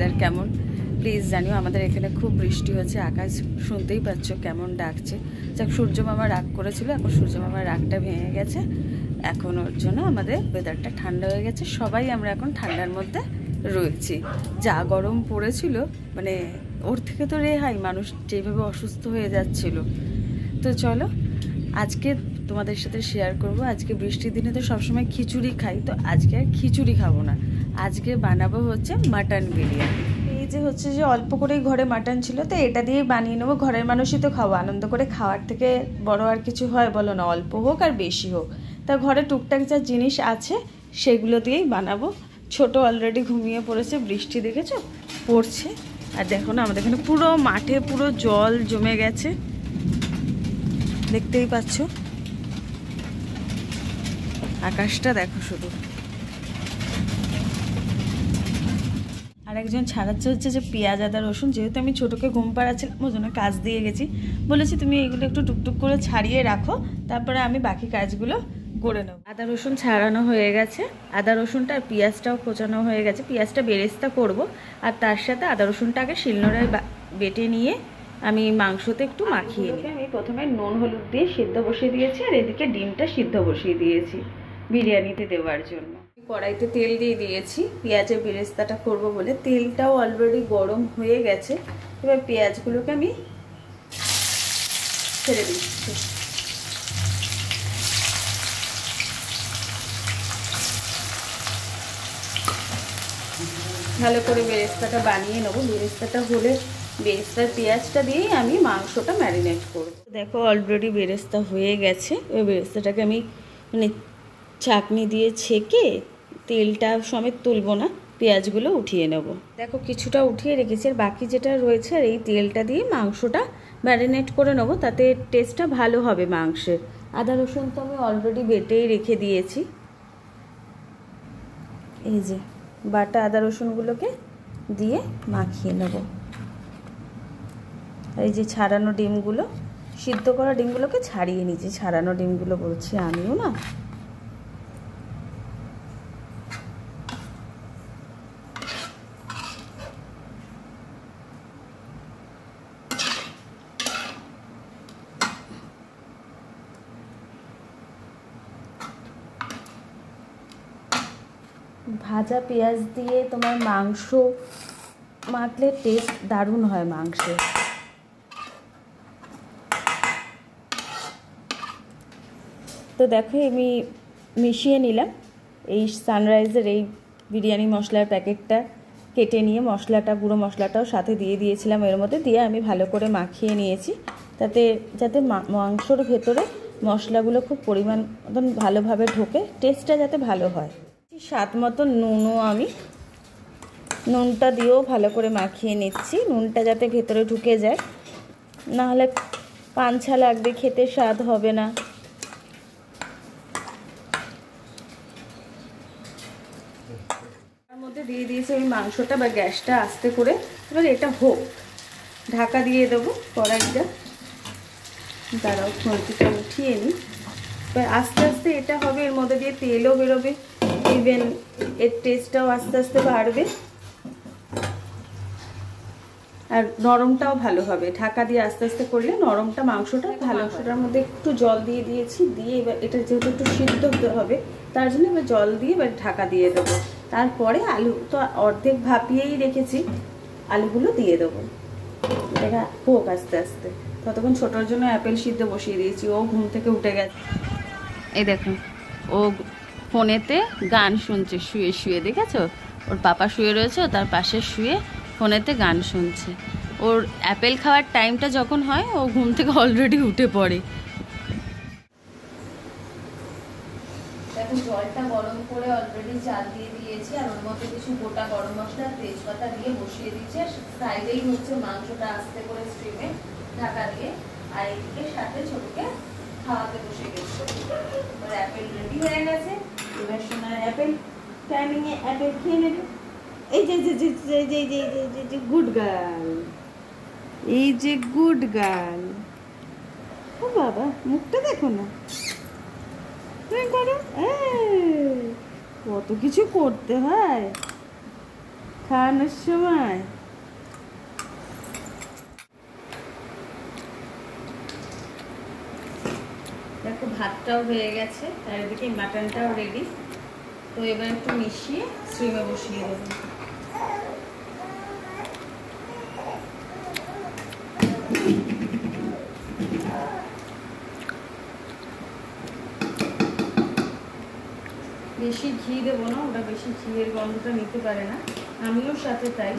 Weather কেমন please জানিও। আমাদের এখানে খুব বৃষ্টি হচ্ছে, আকাশ শুনতেই পাচ্ছ কেমন ডাকছে। যাক, সূর্য মামা রাগ করেছিল, এখন সূর্য মামার রাগটা ভেঙে গেছে। এখন ওর জন্য আমাদের ওয়েদারটা ঠান্ডা হয়ে গেছে, সবাই আমরা এখন ঠান্ডার মধ্যে রয়েছি। যা গরম পড়েছিল, মানে ওর থেকে তো রেহাই, মানুষ যেভাবে অসুস্থ হয়ে যাচ্ছিল। তো চলো আজকে তোমাদের সাথে শেয়ার করব। আজকে বৃষ্টির দিনে তো সবসময় খিচুড়ি খাই, তো আজকে আর খিচুড়ি খাবো না, আজকে বানাবো হচ্ছে মাটন বিরিয়ানি। এই যে হচ্ছে যে অল্প করেই ঘরে মাটন ছিল, তো এটা দিয়েই বানিয়ে নেবো। ঘরের মানুষই তো খাবো, আনন্দ করে খাওয়ার থেকে বড় আর কিছু হয় বলো না, অল্প হোক আর বেশি হোক। তা ঘরে টুকটাক যা জিনিস আছে সেগুলো দিয়েই বানাবো। ছোট অলরেডি ঘুমিয়ে পড়েছে, বৃষ্টি দেখেছো পড়ছে। আর দেখো না, আমাদের এখানে পুরো মাঠে পুরো জল জমে গেছে, দেখতেই পাচ্ছ। আকাশটা দেখো শুধু। আরেকজন ছাড়াচ্ছে হচ্ছে যে পেঁয়াজ আদা রসুন। যেহেতু আমি ছোটোকে ঘুম পাড়াচ্ছিলাম, ওই জন্য কাজ দিয়ে গেছি, বলেছি তুমি এগুলো একটু টুকটুক করে ছাড়িয়ে রাখো, তারপরে আমি বাকি কাজগুলো করে নেব। আদা রসুন ছাড়ানো হয়ে গেছে, আদা রসুনটা আর পেঁয়াজটাও কোচানো হয়ে গেছে। পেঁয়াজটা বেরেস্তা করব, আর তার সাথে আদা রসুনটা আগে শিলনোড়ায় বেটে নিয়ে আমি মাংসতে একটু মাখিয়ে নিই। আমি প্রথমে নুন হলুদ দিয়ে সিদ্ধ বসিয়ে দিয়েছি, আর এদিকে ডিমটা সিদ্ধ বসিয়ে দিয়েছি বিরিয়ানিতে দেওয়ার জন্য। কড়াইতে তেল দিয়ে দিয়েছি পেঁয়াজের বেরেস্তাটা করব বলে। তেলটাও অলরেডি গরম হয়ে গেছে, এবার পেঁয়াজগুলোকে আমি ছেড়ে দিচ্ছি। ভালো করে বেরেস্তাটা বানিয়ে নেবো। বেরেস্তাটা হলে বেরেস্তার পেঁয়াজটা দিয়েই আমি মাংসটা ম্যারিনেট করব। দেখো অলরেডি বেরেস্তা হয়ে গেছে, ওই বেরেস্তাটাকে আমি মানে চাটনি দিয়ে ছেঁকে তেলটা সমেত তুলবো না, পেঁয়াজগুলো উঠিয়ে নেব। দেখো কিছুটা উঠিয়ে রেখেছি, আর বাকি যেটা রয়েছে আর এই তেলটা দিয়ে মাংসটা ম্যারিনেট করে নেবো, তাতে টেস্টটা ভালো হবে মাংসের। আদা রসুন তো আমি অলরেডি বেটেই রেখে দিয়েছি। এই যে বাটা আদা রসুনগুলোকে দিয়ে মাখিয়ে নেব। আর এই যে ছাড়ানো ডিমগুলো, সিদ্ধ করা ডিমগুলোকে ছাড়িয়ে নিয়েছি, ছাড়ানো ডিমগুলো বলছি আমিও না। ভাজা পেঁয়াজ দিয়ে তোমার মাংস মাখলে টেস্ট দারুণ হয় মাংসের। তো দেখো আমি মিশিয়ে নিলাম। এই সানরাইজের এই বিরিয়ানি মশলার প্যাকেটটা কেটে নিয়ে মশলাটা, গুঁড়ো মশলাটাও সাথে দিয়ে দিয়েছিলাম এর মধ্যে, দিয়ে আমি ভালো করে মাখিয়ে নিয়েছি, তাতে যাতে মাংসর ভেতরে মশলাগুলো খুব পরিমাণ মতন ভালোভাবে ঢোকে, টেস্টটা যাতে ভালো হয়। স্বাদ মতো নুনও আমি নুনটা দিয়েও ভালো করে মাখিয়ে নিচ্ছি, নুনটা যাতে ভেতরে ঢুকে যায়, নাহলে পাঞ্ছা লাগবে, খেতে স্বাদ হবে না। তার মধ্যে দিয়ে দিয়েছি আমি মাংসটা বা গ্যাসটা আস্তে করে। এবার এটা হোক, ঢাকা দিয়ে দেবো কড়াইটা। দাঁড়াও খুন্তিটা উঠিয়ে নিই। এবার আস্তে আস্তে এটা হবে, এর মধ্যে দিয়ে তেলও বেরোবে, ইভেন এর টেস্টটাও আস্তে আস্তে বাড়বে, আর নরমটাও ভালো হবে। ঢাকা দিয়ে আস্তে আস্তে করলে নরমটা মাংসটা ভালো। মাংসটার মধ্যে একটু জল দিয়ে দিয়েছি, দিয়ে এবার এটা যেহেতু একটু সিদ্ধ হতে হবে, তার জন্য এবার জল দিয়ে এবার ঢাকা দিয়ে দেবো। তারপরে আলু তো অর্ধেক ভাপিয়েই রেখেছি, আলুগুলো দিয়ে দেবো। এটা হোক আস্তে আস্তে। ততক্ষণ ছোটোর জন্য অ্যাপেল সিদ্ধ বসিয়ে দিয়েছি, ও ঘুম থেকে উঠে গেছে। এই দেখুন ও ফোনেতে গান শুনছে শুয়ে শুয়ে, দেখেছো? ওর পাপা শুয়ে রয়েছে, তার পাশে শুয়ে ফোনেতে গান শুনছে। ওর অ্যাপেল খাওয়ার টাইমটা যখন হয়, ও ঘুম থেকে অলরেডি উঠে পড়ে। এখন জলটা গরম করে অলরেডি চাল দিয়ে দিয়েছি, আর ওর মধ্যে কিছু গোটা গরম মশলা তেজপাতা দিয়ে বসিয়ে দিচ্ছি। আর সাইডেই হচ্ছে মাংসটা আস্তে করে স্টিমে ঢাকা দিয়ে, আর এইদিকে সাথে ছোটকে খাওয়াতে বসে গেছে। এবার অ্যাপেল রেডি হয়ে গেছে, এবার সোনার অ্যাপেল টাইমিংয়ে অ্যাপেল খেয়ে নেবে। এই যে যে যে যে যে যে যে গুড গার্ল, এই যে গুড গার্ল। ও বাবা, মুখটা দেখো না, তুমি করো। কত কিছু করতে হয়, খাওয়ানোর সময়। দেখো ভাতটাও হয়ে গেছে, আর এদিকে মাটনটাও রেডি। তো এবার একটু মিশিয়ে স্টিমে বসিয়ে দেবো। বেশি ঘি দেবো না, ওটা বেশি ঘিয়ের গন্ধটা নিতে পারে না, আমিও সাথে তাই।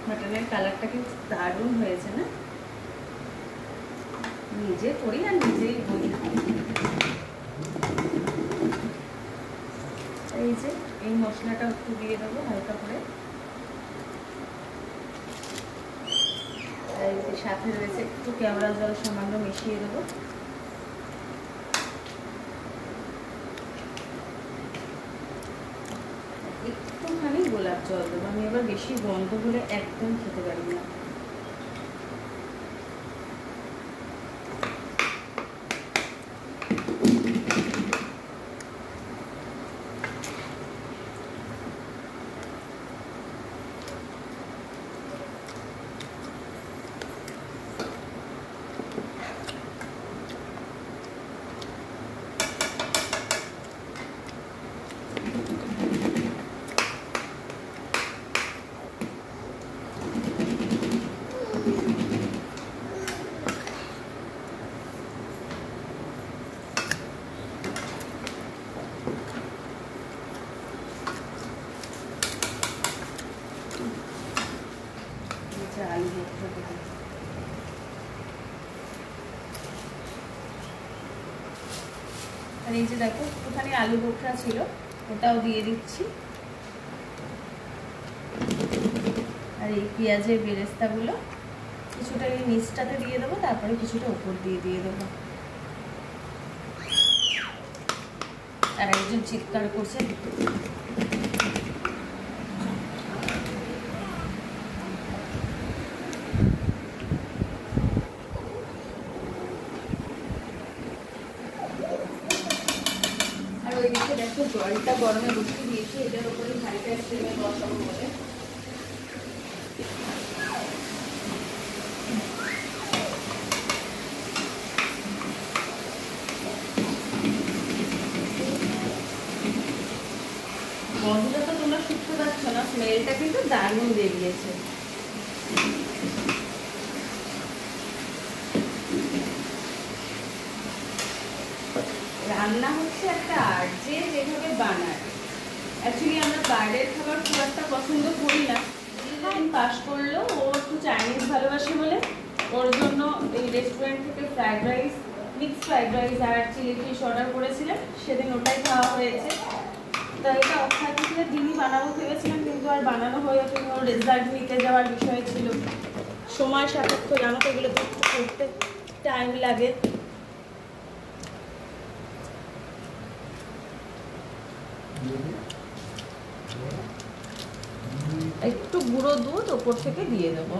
মাটনের কালারটা কিন্তু দারুণ হয়েছে না? নিজে করি আর নিজেই বলি। এই যে এই মশলাটা একটু দিয়ে দেবো হালকা করে। এই যে সাথে রয়েছে একটু কেওড়া জল সামান্য মিশিয়ে দেবো। একটুখানি গোলাপ জল দেবো। আমি এবার বেশি গন্ধ হলে একদম খেতে পারি না। আলু বোখরা আর এই যে দেখো ওখানে আলু বোখরা ছিল, ওটাও দিয়ে দিচ্ছি। আর এই পেঁয়াজের বেরেস্তাগুলো কিছুটা এই নিচটাতে দিয়ে দেবো, তারপরে কিছুটা উপর দিয়ে দেবো। আর একজন চিৎকার করছে। ওইদিকে দেখো জলটা গরমে বসিয়ে দিয়েছি, এটার উপরে হাঁড়িটা স্টিমে বসাবো বলে। গন্ধটা তো তোমরা শুনতে পাচ্ছ না, স্মেলটা কিন্তু দারুণ বেরিয়েছে। রান্না হচ্ছে একটা আর্ট, যে যেভাবে বানায়। অ্যাকচুয়ালি আমরা বাইরের খাবার খুব একটা পছন্দ করি না। পাস করলো, ও একটু চাইনিজ ভালোবাসে বলে ওর জন্য এই রেস্টুরেন্ট থেকে fried rice, mixed fried rice আর চিলি ফিশ অর্ডার করেছিলেন। সেদিন ওটাই খাওয়া হয়েছে। তো এটা অক্ষয় তৃতীয়ার দিনই বানাবো ভেবেছিলাম, কিন্তু আর বানানো হয়ে ওঠেনি। ওর রেজাল্ট নিতে যাওয়ার বিষয় ছিল, সময় সাপেক্ষ, জানো তো এগুলো করতে টাইম লাগে। একটু গুঁড়ো দুধ ওপর থেকে দিয়ে দেবো।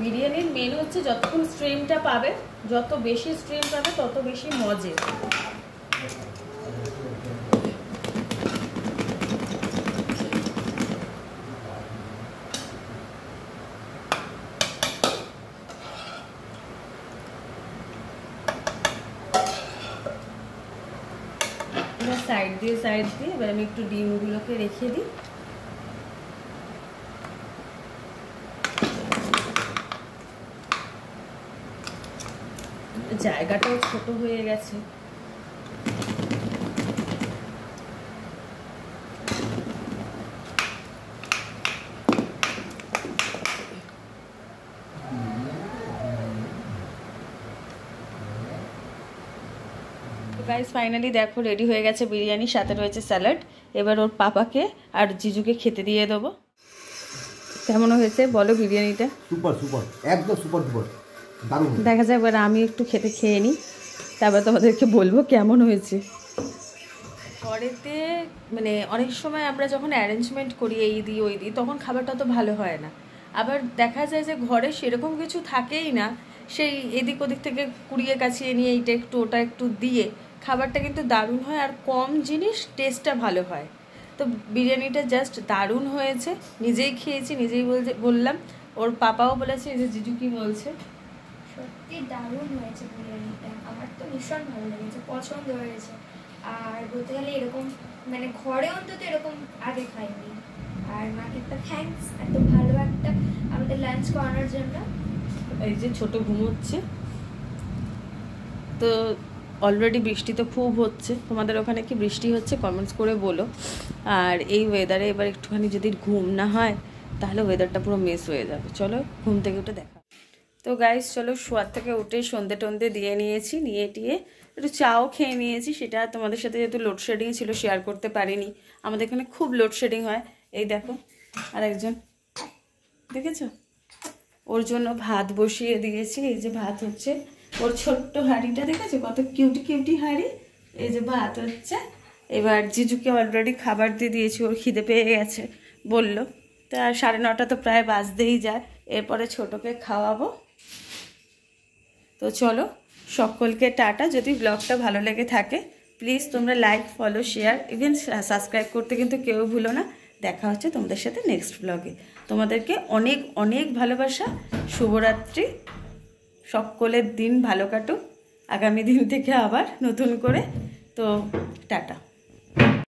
বিরিয়ানির মেনু হচ্ছে যতক্ষণ স্ট্রিমটা পাবে, যত বেশি স্ট্রিম পাবে তত বেশি মজে। সাইড দিয়ে এবার আমি একটু ডিমগুলোকে রেখে দিই। জায়গাটাও ছোট হয়ে গেছে। গাইস ফাইনালি দেখো রেডি হয়ে গেছে বিরিয়ানি, সাথে রয়েছে স্যালাড। এবার ওর পাপাকে আর জিজুকে খেতে দিয়ে দেবো। কেমন হয়েছে বলো বিরিয়ানিটা? সুপার সুপার, একদম সুপার সুপার, দারুণ। দেখা যায় এবার আমি একটু খেয়ে নিই, তারপর তোমাদেরকে বলবো কেমন হয়েছে। ঘরেতে মানে অনেক সময় আমরা যখন অ্যারেঞ্জমেন্ট করি এই দিই ওই দিই, তখন খাবারটা তো ভালো হয় না। আবার দেখা যায় যে ঘরে সেরকম কিছু থাকেই না, সেই এদিক ওদিক থেকে কুড়িয়ে কাছিয়ে নিয়ে এইটা একটু ওটা একটু দিয়ে খাবারটা কিন্তু দারুণ হয়, আর কম জিনিস টেস্টটা ভালো হয়। তো বিরিয়ানিটা জাস্ট দারুণ হয়েছে, নিজেই খেয়েছি, নিজেই বললাম, ওর পাপাও বলেছে। এই যে জিজু কি বলছে? সত্যি দারুণ হয়েছে বিরিয়ানিটা, আমার তো ভীষণ ভালো লেগেছে, পছন্দ হয়েছে। আর বলতে গেলে এরকম মানে ঘরে অন্তত এরকম আগে খাইনি। আর মাকে একটা থ্যাঙ্কস, এত ভালো একটা আমাদের লাঞ্চ করানোর জন্য। এই যে ছোট ঘুমোচ্ছে। তো অলরেডি বৃষ্টি তো খুব হচ্ছে, তোমাদের ওখানে কি বৃষ্টি হচ্ছে কমেন্টস করে বলো। আর এই ওয়েদারে এবার একটুখানি যদি ঘুম না হয় তাহলে ওয়েদারটা পুরো মিস হয়ে যাবে। চলো ঘুম থেকে উঠে দেখা। তো গাইস চলো, শোয়ার থেকে উঠে সন্ধে টন্ধে দিয়ে নিয়েছি, নিয়ে টিয়ে একটু চাও খেয়ে নিয়েছি। সেটা তোমাদের সাথে যেহেতু লোডশেডিং ছিল শেয়ার করতে পারিনি। আমাদের এখানে খুব লোডশেডিং হয়। এই দেখো আর একজন, দেখেছো? ওর জন্য ভাত বসিয়ে দিয়েছি। এই যে ভাত হচ্ছে, ওর ছোট্ট হাঁড়িটা দেখেছো কত কিউটি কিউটি হাঁড়ি। এই যে ভাত হচ্ছে। এবার জিজুকে অলরেডি খাবার দিয়ে দিয়েছি, ওর খিদে পেয়ে গেছে বললো। তা 9:30 তো প্রায় বাজতেই যায়, এরপরে ছোটোকে খাওয়াবো। তো চলো সকলকে টাটা। যদি ব্লগটা ভালো লেগে থাকে প্লিজ তোমরা like, follow, share, even subscribe করতে কিন্তু কেউ ভুলো না। দেখা হচ্ছে তোমাদের সাথে নেক্সট ব্লগে। তোমাদেরকে অনেক অনেক ভালোবাসা। শুভরাত্রি। সকলের দিন ভালো কাটুক, আগামী দিন থেকে আবার নতুন করে। তো টাটা।